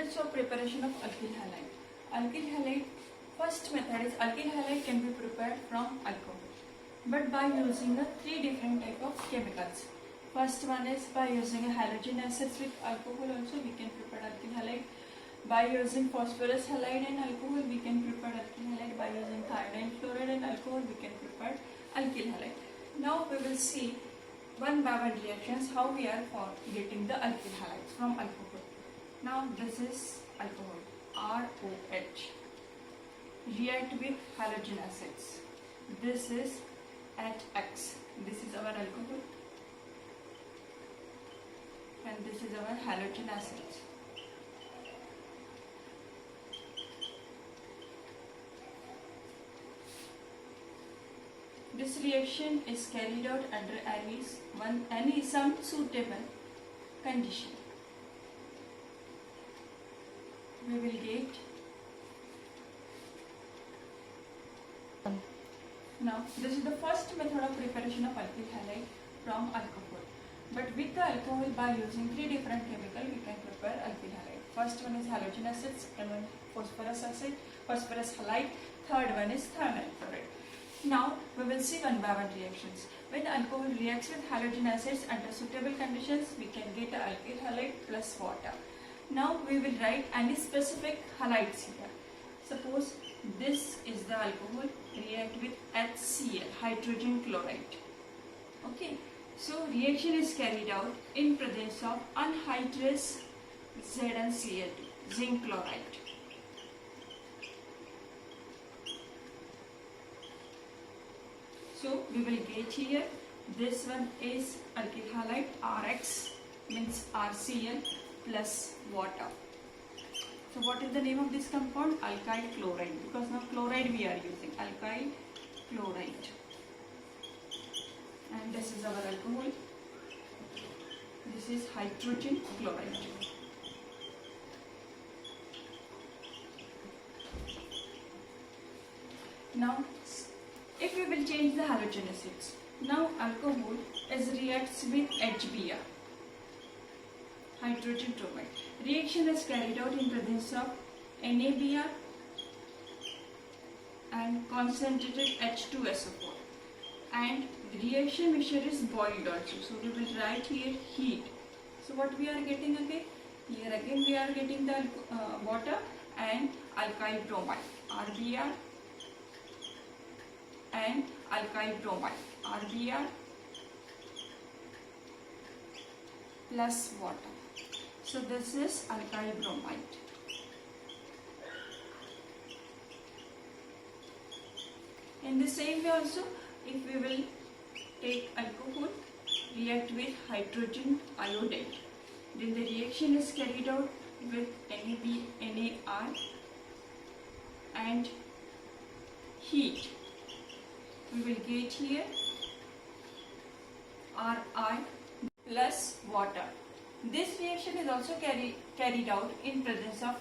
methods of preparation of alkyl halide. Alkyl halide, first method is alkyl halide can be prepared from alcohol, but by using three different type of chemicals. First one is by using a halogen acids with alcohol also we can prepare alkyl halide. By using phosphorus halide and alcohol we can prepare alkyl halide. By using thionyl chloride and alcohol we can prepare alkyl halide. Now we will see one by one reactions how we are for getting the alkyl halides from alcohol. Now this is alcohol, ROH. React with halogen acids. This is HX. This is our alcohol and this is our halogen acids. This reaction is carried out under some suitable condition. We will get now this is the first method of preparation of alkyl halide from alcohol. But with the alcohol, by using three different chemicals, we can prepare alkyl halide. First one is halogen acids, second one phosphorus halide, third one is thionyl chloride. Now we will see one by one reactions. When alcohol reacts with halogen acids under suitable conditions, we can get a alkyl halide plus water. Now we will write any specific halides here. Suppose this is the alcohol, react with HCl, hydrogen chloride. Okay, so reaction is carried out in presence of anhydrous ZnCl2, zinc chloride. So we will get here, this one is alkyl halide, RX means RCl plus water. So what is the name of this compound? Alkyl chloride, because now chloride we are using, alkyl chloride. And this is our alcohol, this is hydrogen chloride. Now if we will change the halogen acids, now alcohol is reacts with HBr, hydrogen bromide. Reaction is carried out in presence of NaBr and concentrated H2SO4, and the reaction mixture is boiled also. So we will write here heat. So what we are getting again? Here again we are getting the water and alkyl bromide, RBr and alkyl bromide, RBr plus water. So this is alkyl bromide. In the same way also, if we will take alcohol, react with hydrogen iodide, then the reaction is carried out with NaR and heat. We will get here Ri plus water. This reaction is also carried out in presence of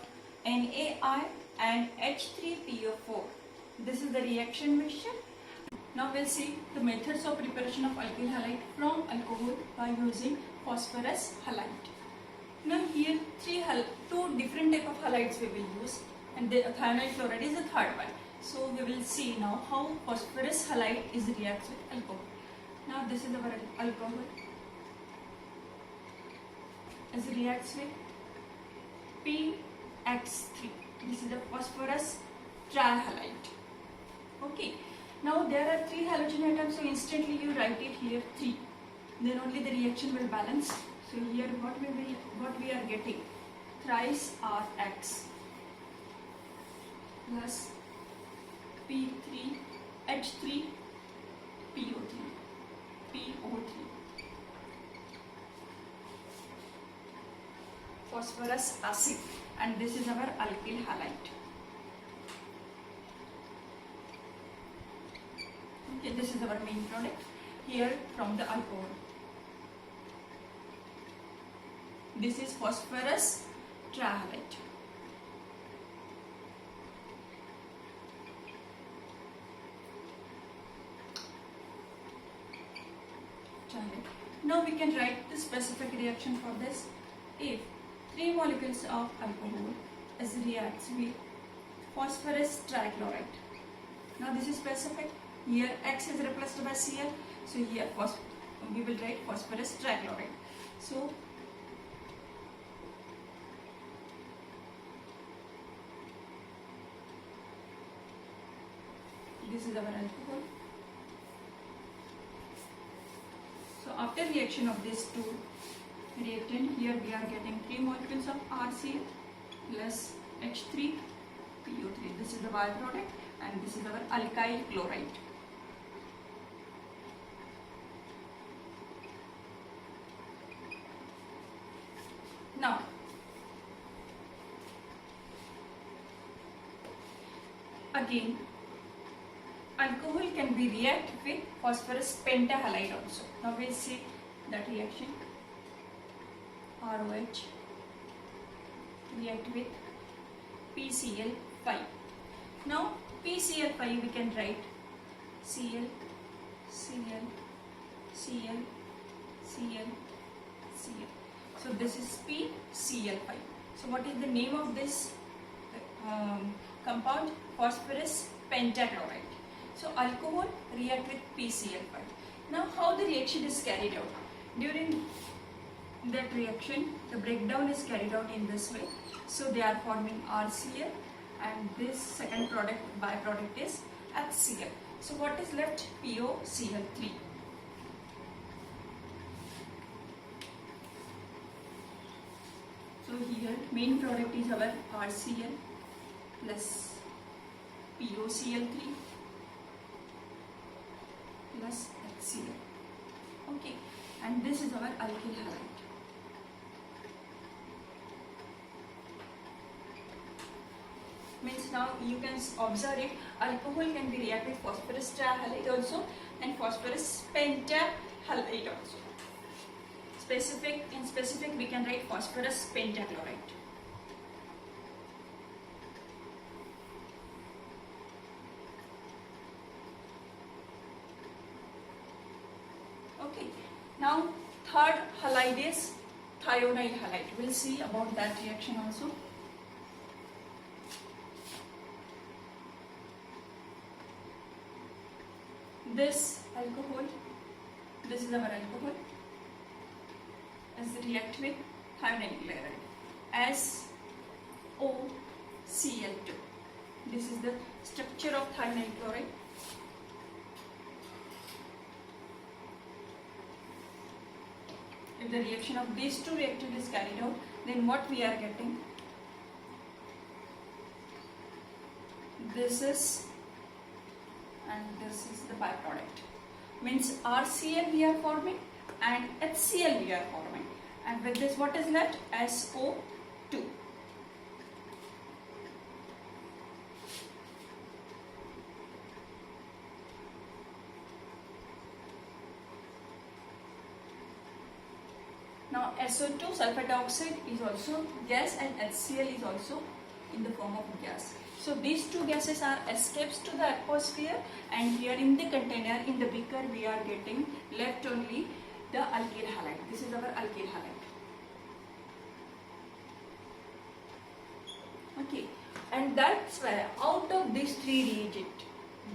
NaI and H3PO4. This is the reaction mixture. Now we'll see the methods of preparation of alkyl halide from alcohol by using phosphorus halide. Now here two different type of halides we will use, and the thionyl chloride is the third one. So we will see now how phosphorus halide is reacts with alcohol. Now this is our alcohol, as reacts with PX3. This is the phosphorus trihalide. Okay. Now there are three halogen atoms, so instantly you write it here 3. Then only the reaction will balance. So here what we are getting, thrice RX plus P3 H3 PO3 phosphorus acid, and this is our alkyl halide. Okay, this is our main product here from the alcohol. This is phosphorus trihalide. Now we can write the specific reaction for this. If 3 molecules of alcohol as reacts with phosphorus trichloride. Now this is specific. Here X is replaced by Cl, so here we will write phosphorus trichloride. So this is our alcohol. So after reaction of these two reactant, here we are getting 3 molecules of RCl plus H3PO3. This is the byproduct, and this is our alkyl chloride. Now again, alcohol can be react with phosphorus pentahalide also. Now we will see that reaction. ROH react with PCl5. Now PCl5 we can write Cl, Cl, Cl, Cl, Cl. So this is PCl5. So what is the name of this compound? Phosphorus pentachloride. So alcohol react with PCl5. Now how the reaction is carried out? During that reaction, the breakdown is carried out in this way. So they are forming RCl, and this second product, byproduct, is HCl. So what is left? POCl3. So here main product is our RCl plus POCl3 plus HCl. Okay, and this is our alkyl halide. Means now you can observe it, alcohol can be react with phosphorus trihalide also and phosphorus pentahalide also. In specific we can write phosphorus pentachloride. Okay, now third halide is thionyl halide. We'll see about that reaction also. This alcohol, this is our alcohol, as react with thionyl chloride, SOCl2. This is the structure of thionyl chloride. If the reaction of these two reactants is carried out, then what we are getting? This is, and this is the byproduct. Means RCl we are forming and HCl we are forming, and with this what is left? SO2. Now SO2 sulfur dioxide is also gas, and HCl is also in the form of gas. So these two gases are escapes to the atmosphere, and here in the container, in the beaker, we are getting left only the alkyl halide. This is our alkyl halide. Okay, and that's why out of these three reagents,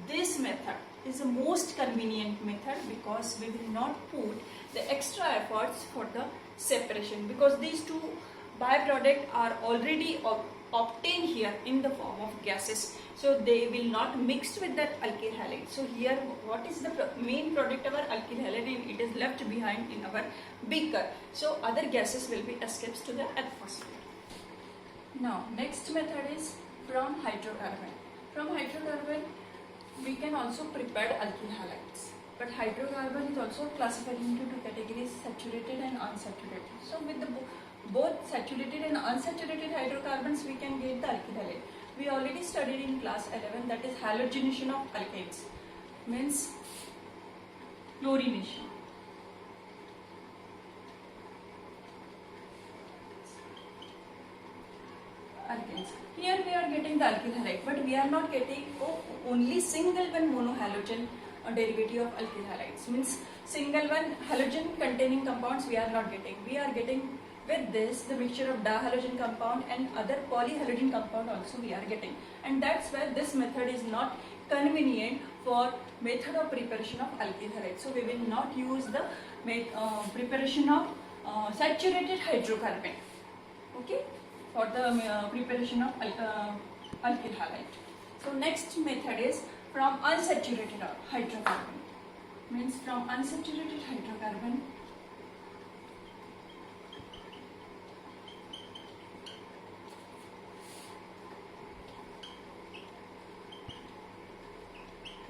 this method is the most convenient method, because we will not put the extra efforts for the separation, because these two byproducts are already obtained here in the form of gases, so they will not mix with that alkyl halide. So here what is the main product of our alkyl halide? It is left behind in our beaker, so other gases will be escapes to the atmosphere. Now next method is from hydrocarbon. From hydrocarbon we can also prepare alkyl halides, but hydrocarbon is also classified into two categories: saturated and unsaturated. So with the both saturated and unsaturated hydrocarbons we can get the alkyl halide. We already studied in class 11, that is halogenation of alkanes, means chlorination. Alkanes. Here we are getting the alkyl halide, but we are not getting only single one monohalogen derivative of alkyl halides. Means single one halogen containing compounds we are not getting. We are getting With this, the mixture of dihalogen compound and other polyhalogen compound also we are getting, and that's why this method is not convenient for method of preparation of alkyl halide. So we will not use the preparation of saturated hydrocarbon, okay, for the preparation of alkyl halide. So next method is from unsaturated hydrocarbon, means from unsaturated hydrocarbon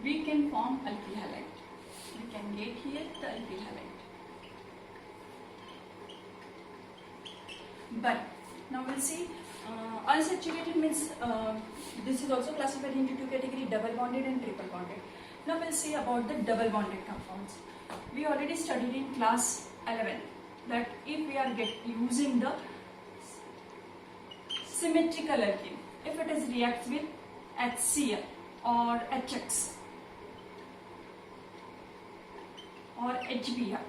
we can form alkyl halide. We can get here the alkyl halide. But now we'll see unsaturated means this is also classified into two categories, double bonded and triple bonded. Now we'll see about the double bonded compounds. We already studied in class 11 that if we are using the symmetrical alkene, if it is reacts with HCl or HX or HBr,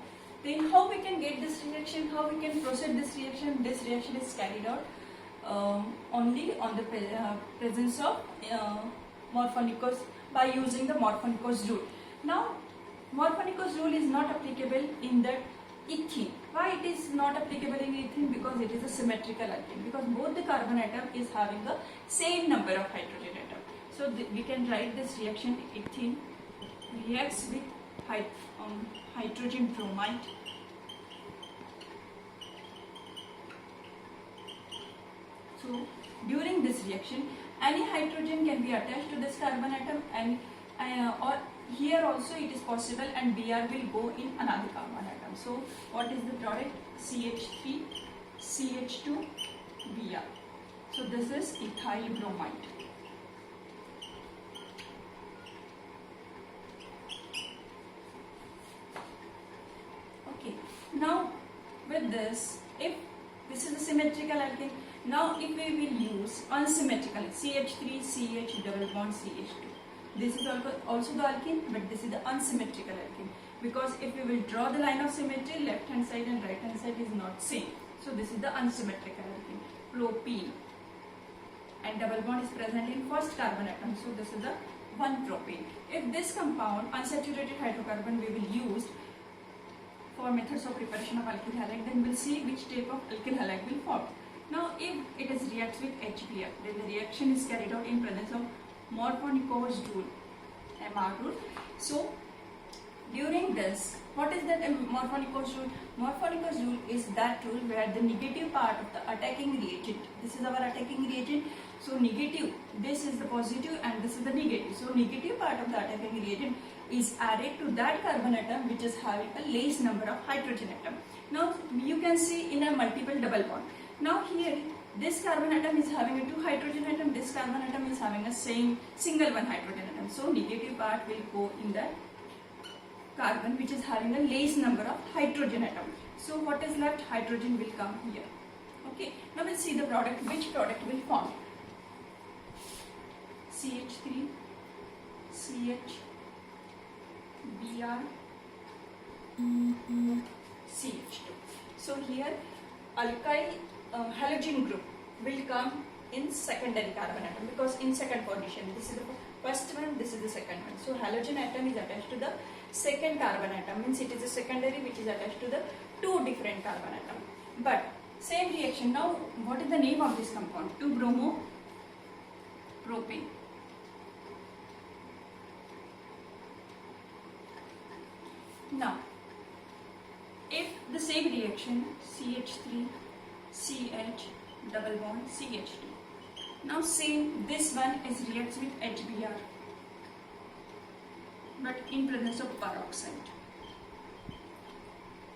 then how we can get this reaction, how we can proceed this reaction? This reaction is carried out only on the presence of Morphonikos by using the Morphonikos rule. Now Morphonikos rule is not applicable in the ethene. Why it is not applicable in ethene? Because it is a symmetrical alkene, because both the carbon atom is having the same number of hydrogen atom. So we can write this reaction: ethene reacts with hydrogen bromide So during this reaction, any hydrogen can be attached to this carbon atom, and or here also it is possible, and Br will go in another carbon atom. So what is the product? CH3, CH2, Br. So this is ethyl bromide. Okay. Now with this, if this is a symmetrical alkene, now if we will use unsymmetrical CH3, CH double bond CH2. This is also the alkene, but this is the unsymmetrical alkene, because if we will draw the line of symmetry, left hand side and right hand side is not same. So this is the unsymmetrical alkene, propene, and double bond is present in first carbon atom. So this is the 1-propane. If this compound, unsaturated hydrocarbon, we will use for methods of preparation of alkyl halide, then we'll see which type of alkyl halide will form. Now if it is reacts with HBr, then the reaction is carried out in presence of Morphonikos rule, MR rule. So during this, what is that Morphonikos rule? Morphonikos rule is that rule where the negative part of the attacking reagent, this is our attacking reagent, so negative, this is the positive and this is the negative. So negative part of the attacking reagent is added to that carbon atom which is having a less number of hydrogen atom. Now you can see in a multiple double bond. Now here this carbon atom is having a 2 hydrogen atom, this carbon atom is having a same single 1 hydrogen atom. So negative part will go in that carbon which is having a less number of hydrogen atom. So what is left? Hydrogen will come here. Okay. Now we'll see the product. Which product will form? CH3, CH, Br, CH2. So here alkyl halogen group will come in secondary carbon atom, because in second position, this is the first one, this is the second one. So halogen atom is attached to the second carbon atom, means it is a secondary which is attached to the 2 different carbon atom. But same reaction. Now what is the name of this compound? 2-bromo-propane. Now if the same reaction, CH3, CH double bond CH2. Now same, this one is reacts with HBr, but in presence of peroxide.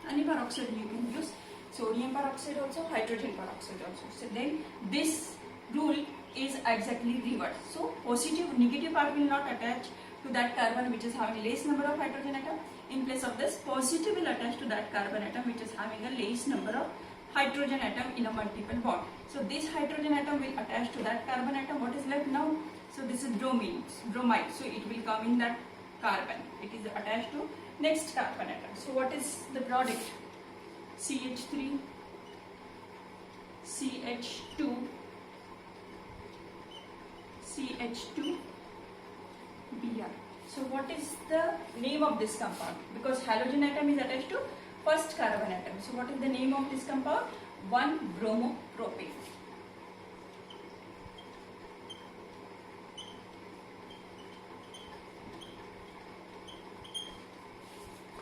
Any peroxide you can use, sodium peroxide also, hydrogen peroxide also. So then this rule is exactly reversed. So positive, negative part will not attach to that carbon which is having less number of hydrogen atom. In place of this, positive will attach to that carbon atom which is having a less number of hydrogen atom in a multiple bond. So this hydrogen atom will attach to that carbon atom. What is left now? So this is bromide. So it will come in that carbon. It is attached to next carbon atom. So what is the product? CH3, CH2 Br. So what is the name of this compound? Because halogen atom is attached to first carbon atom. So what is the name of this compound? 1-bromopropane.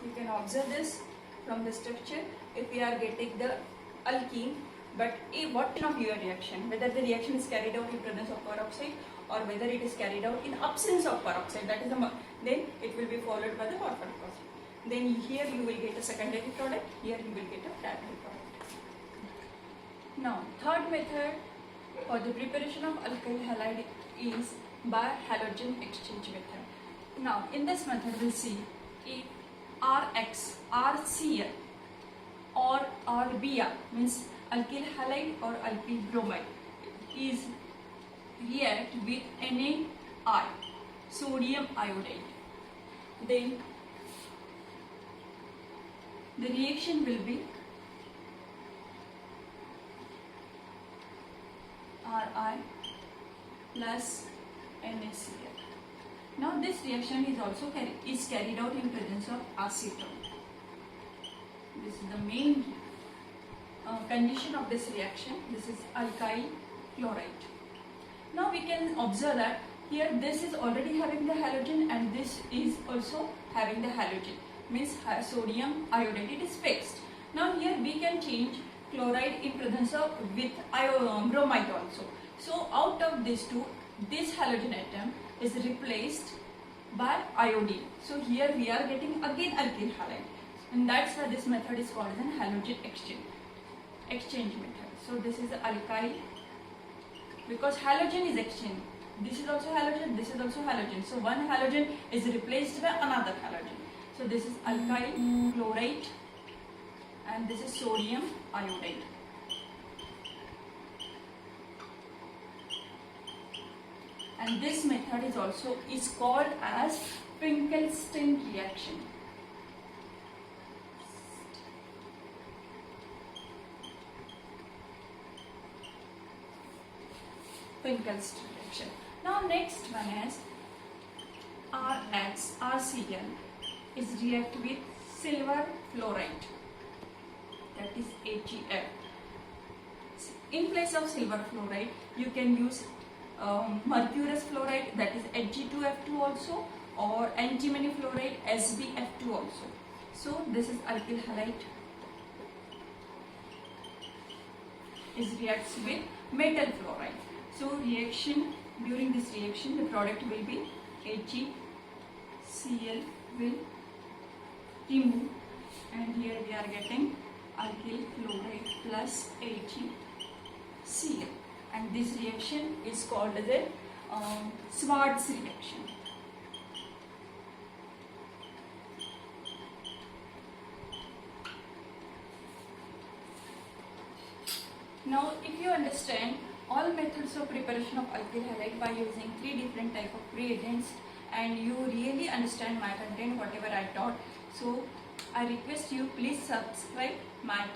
You can observe this from the structure. If we are getting the alkene, but what kind of your reaction? Whether the reaction is carried out in presence of peroxide or whether it is carried out in absence of peroxide, that is then it will be followed by the phosphoric acid. Then here you will get a secondary product, here you will get a primary product. Now third method for the preparation of alkyl halide is by halogen exchange method. Now in this method we'll see if RX, RCl or RBr means alkyl halide or alkyl bromide is react with NaI, sodium iodide, then the reaction will be Ri plus NaCl. Now this reaction is also carried out in presence of acetone. This is the main condition of this reaction. This is alkyl chloride. Now we can observe that here this is already having the halogen and this is also having the halogen, means sodium iodide, it is fixed. Now here we can change chloride in presence of with bromide also. So out of these two, this halogen atom is replaced by iodine. So here we are getting again alkyl halide, and that's why this method is called as an halogen exchange method. So this is the alkyl, because halogen is exchanged. This is also halogen, this is also halogen. So one halogen is replaced by another halogen. So this is alkyl chloride and this is sodium iodide. And this method is called as Finkelstein reaction. Finkelstein reaction. Now next one is RCl is react with silver fluoride, that is HEF. In place of silver fluoride you can use mercurous fluoride, that is Hg2F2 also, or antimony fluoride SbF2 also. So this is alkyl halide is reacts with metal fluoride. So during this reaction the product will be HeCl will remove, and here we are getting alkyl chloride plus HeCl, and this reaction is called as a Schwarz reaction. Now if you understand all methods of preparation of alkyl halide by using 3 different type of reagents, and you really understand my content whatever I taught, so I request you please subscribe my channel.